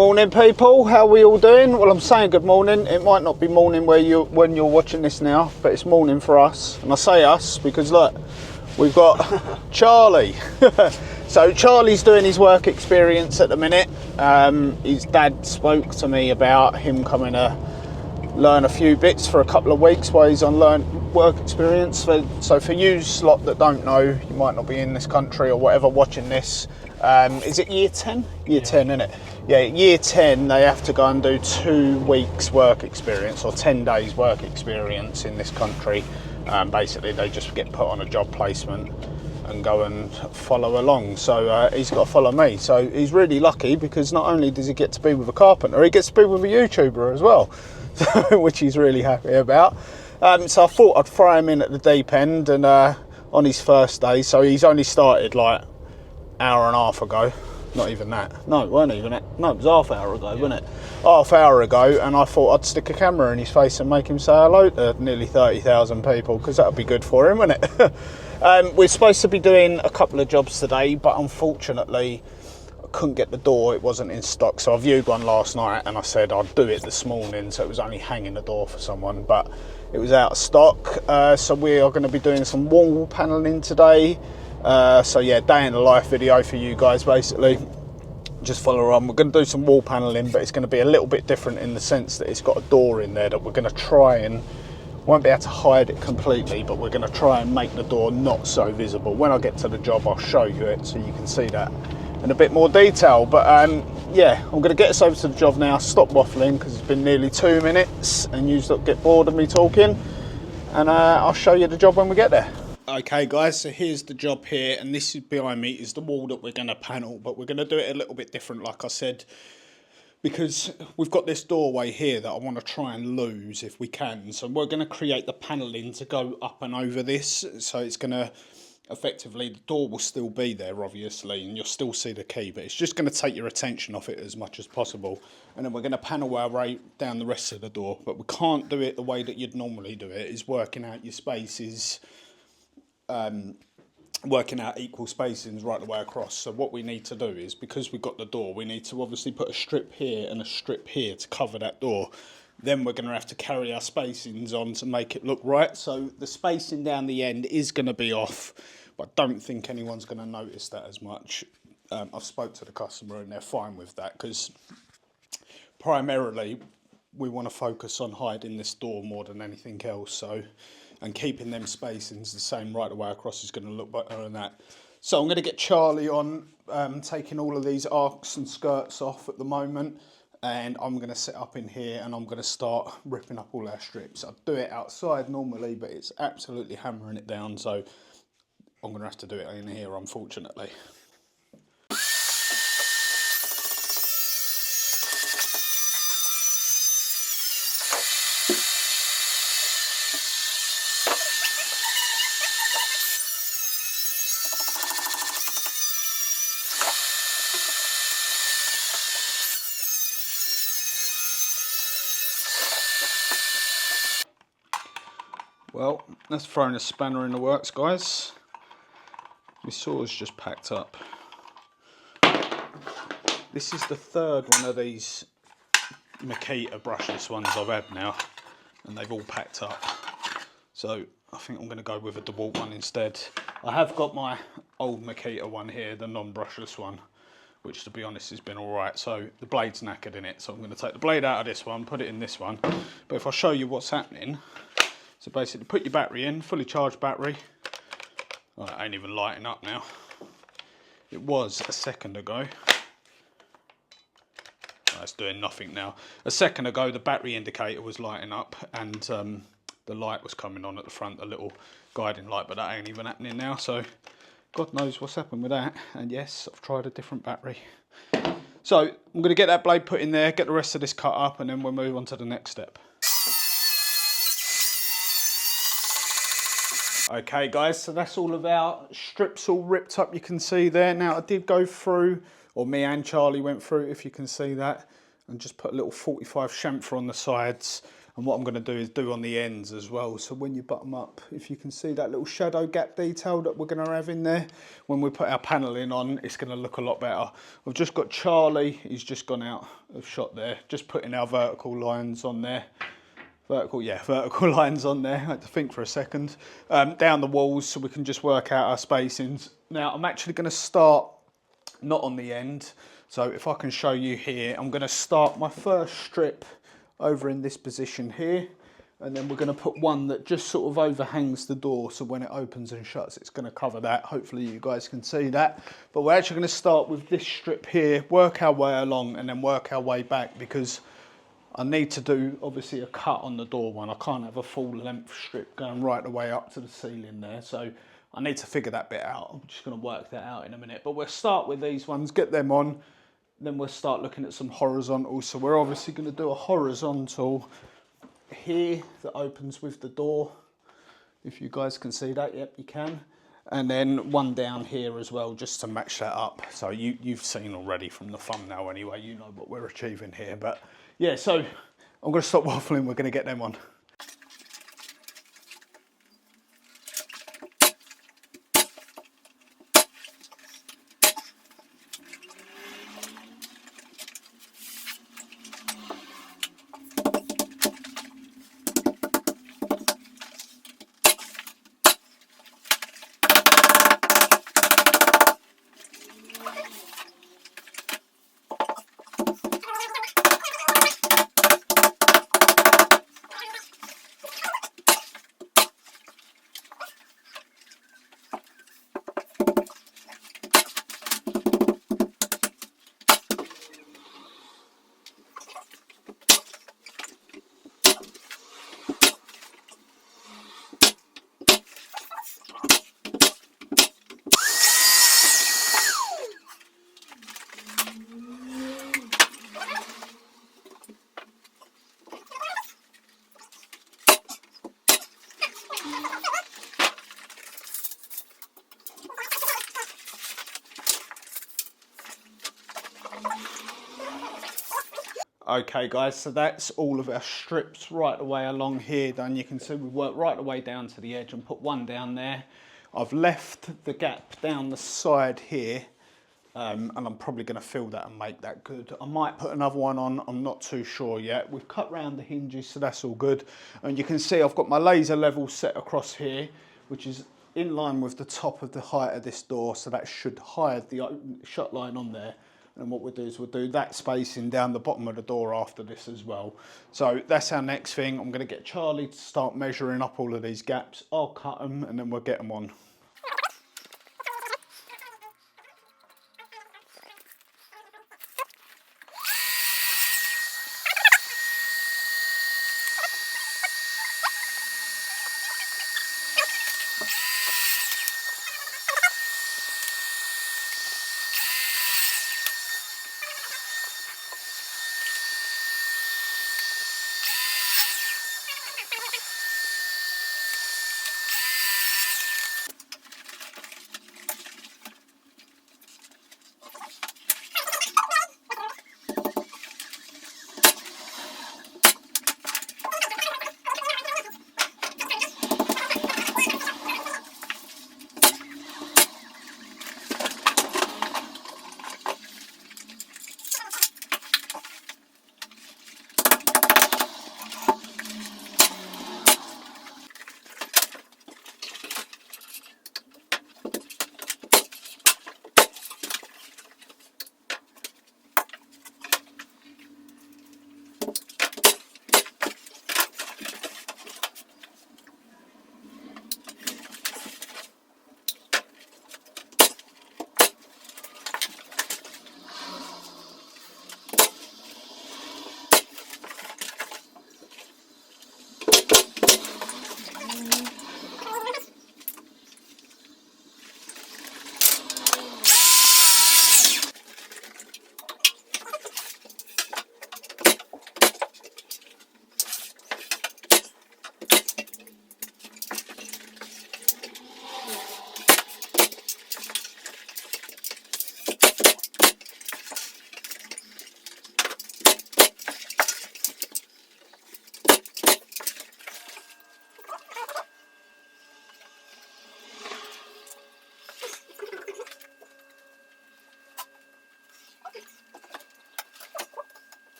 Morning people, how are we all doing? Well, I'm saying good morning. It might not be morning when you're watching this now, but it's morning for us. And I say us because look, we've got Charlie. So Charlie's doing his work experience at the minute. His dad spoke to me about him coming to learn a few bits for a couple of weeks while he's on work experience. So for you lot that don't know, you might not be in this country or whatever watching this. Is it year 10? Year 10, isn't it? Yeah, year 10, they have to go and do 2 weeks work experience or 10 days work experience in this country. Basically, they just get put on a job placement and go and follow along. So he's got to follow me. So he's really lucky because not only does he get to be with a carpenter, he gets to be with a YouTuber as well, which he's really happy about. So I thought I'd throw him in at the deep end and on his first day. So he's only started like hour and a half ago. Not even that. No, it weren't even it. No, it was half hour ago, wasn't it? Half hour ago, and I thought I'd stick a camera in his face and make him say hello to nearly 30,000 people, because that would be good for him, wouldn't it? We're supposed to be doing a couple of jobs today, but unfortunately I couldn't get the door. It wasn't in stock, so I viewed one last night and I said I'd do it this morning, so it was only hanging the door for someone, but it was out of stock. So we are going to be doing some wall panelling today. So yeah, day in the life video for you guys, basically. Just follow on. We're going to do some wall panelling, but it's going to be a little bit different in the sense that it's got a door in there that we're going to try and, won't be able to hide it completely, but we're going to try and make the door not so visible. When I get to the job, I'll show you it so you can see that in a bit more detail. But yeah, I'm going to get us over to the job now. Stop waffling because it's been nearly 2 minutes and you don't get bored of me talking, and I'll show you the job when we get there. Okay guys, so here's the job here, and this is behind me is the wall that we're going to panel, but we're going to do it a little bit different, like I said, because we've got this doorway here that I want to try and lose if we can. So we're going to create the panelling to go up and over this, so it's going to effectively, the door will still be there obviously, and you'll still see the key, but it's just going to take your attention off it as much as possible. And then we're going to panel our way down the rest of the door, but we can't do it the way that you'd normally do it, is working out your spaces, working out equal spacings right the way across. So what we need to do is, because we've got the door, we need to obviously put a strip here and a strip here to cover that door. Then we're going to have to carry our spacings on to make it look right. So the spacing down the end is going to be off, but I don't think anyone's going to notice that as much. I've spoke to the customer and they're fine with that, because primarily we want to focus on hiding this door more than anything else. So, and keeping them spacings the same right the way across is going to look better than that. So I'm going to get Charlie on taking all of these arcs and skirts off at the moment, and I'm going to set up in here and I'm going to start ripping up all our strips. I'd do it outside normally, but it's absolutely hammering it down, so I'm going to have to do it in here, unfortunately. Well, that's thrown a spanner in the works, guys. My saw's just packed up. This is the third one of these Makita brushless ones I've had now, and they've all packed up. So I think I'm going to go with a DeWalt one instead. I have got my old Makita one here, the non-brushless one, which to be honest has been alright. So the blade's knackered in it, so I'm going to take the blade out of this one, put it in this one. But if I show you what's happening, so basically put your battery in, fully charged battery. Oh, it ain't even lighting up now. It was a second ago. Oh, it's doing nothing now. A second ago the battery indicator was lighting up and the light was coming on at the front, the little guiding light, but that ain't even happening now. So God knows what's happened with that. And yes, I've tried a different battery. So I'm going to get that blade put in there, get the rest of this cut up, and then we'll move on to the next step. Okay guys, so that's all of our strips all ripped up, you can see there. Now I did go through, or me and Charlie went through, if you can see that, and just put a little 45 chamfer on the sides. And what I'm going to do is do on the ends as well. So when you button up, if you can see that little shadow gap detail that we're going to have in there, when we put our paneling on, it's going to look a lot better. I've just got Charlie, he's just gone out of shot there, just putting our vertical lines on there. Vertical lines on there. I had to think for a second. Down the walls so we can just work out our spacings. Now I'm actually going to start not on the end. So if I can show you here, I'm going to start my first strip over in this position here, and then we're going to put one that just sort of overhangs the door, so when it opens and shuts it's going to cover that. Hopefully you guys can see that, but we're actually going to start with this strip here, work our way along and then work our way back, because I need to do obviously a cut on the door one. I can't have a full length strip going right the way up to the ceiling there, so I need to figure that bit out. I'm just going to work that out in a minute, but we'll start with these ones, get them on, then we'll start looking at some horizontals. So we're obviously going to do a horizontal here that opens with the door. If you guys can see that, yep, you can. And then one down here as well, just to match that up. So you've seen already from the thumbnail anyway, you know what we're achieving here. But yeah, so I'm going to stop waffling, we're going to get them on. Okay guys, so that's all of our strips right the way along here done. You can see we worked right the way down to the edge and put one down there. I've left the gap down the side here, and I'm probably going to fill that and make that good. I might put another one on, I'm not too sure yet. We've cut round the hinges, so that's all good. And you can see I've got my laser level set across here, which is in line with the top of the height of this door, so that should hide the open shut line on there. And what we'll do is we'll do that spacing down the bottom of the door after this as well. So that's our next thing. I'm going to get Charlie to start measuring up all of these gaps. I'll cut them and then we'll get them on.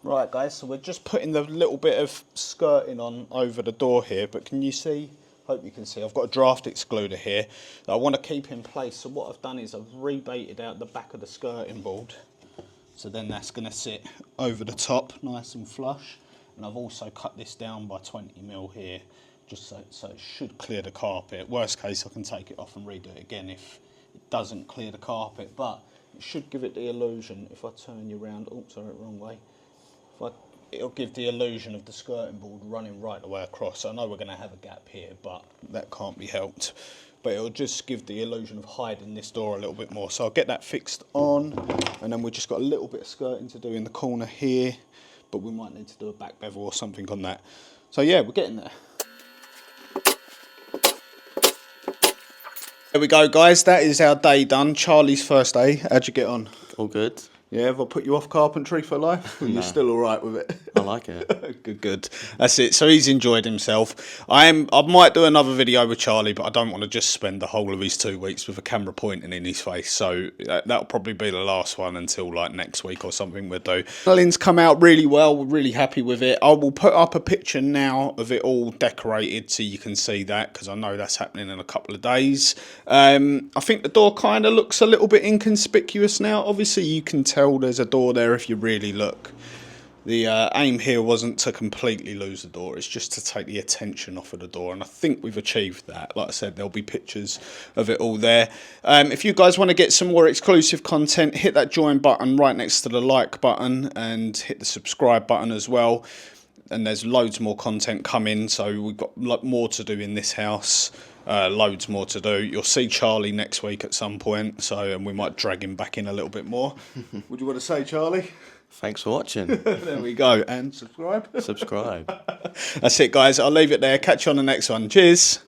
Right guys, so we're just putting the little bit of skirting on over the door here, but can you see, hope you can see, I've got a draft excluder here that I want to keep in place. So what I've done is I've rebaited out the back of the skirting board. So then that's going to sit over the top nice and flush. And I've also cut this down by 20mm here, just so it should clear the carpet. Worst case, I can take it off and redo it again if it doesn't clear the carpet, but it should give it the illusion, if I turn you around, oh sorry, wrong way. It'll give the illusion of the skirting board running right the way across. I know we're going to have a gap here, but that can't be helped. But it'll just give the illusion of hiding this door a little bit more. So I'll get that fixed on, and then we've just got a little bit of skirting to do in the corner here, but we might need to do a back bevel or something on that. So yeah, we're getting there. There we go, guys. That is our day done. Charlie's first day. How'd you get on? All good. Yeah, have I put you off carpentry for life? Or you're still all right with it? I like it. Good. That's it. So he's enjoyed himself. I might do another video with Charlie, but I don't want to just spend the whole of his 2 weeks with a camera pointing in his face. So that'll probably be the last one until like next week or something we'll do. Lynn's come out really well. We're really happy with it. I will put up a picture now of it all decorated so you can see that, because I know that's happening in a couple of days. I think the door kind of looks a little bit inconspicuous now. Obviously, you can tell there's a door there if you really look. The aim here wasn't to completely lose the door, it's just to take the attention off of the door, and I think we've achieved that. Like I said, there'll be pictures of it all there. If you guys want to get some more exclusive content, hit that join button right next to the like button, and hit the subscribe button as well. And there's loads more content coming, so we've got more to do in this house. Loads more to do. You'll see Charlie next week at some point, and we might drag him back in a little bit more. Would you want to say, Charlie? Thanks for watching. There we go. And subscribe. Subscribe. That's it, guys. I'll leave it there. Catch you on the next one. Cheers.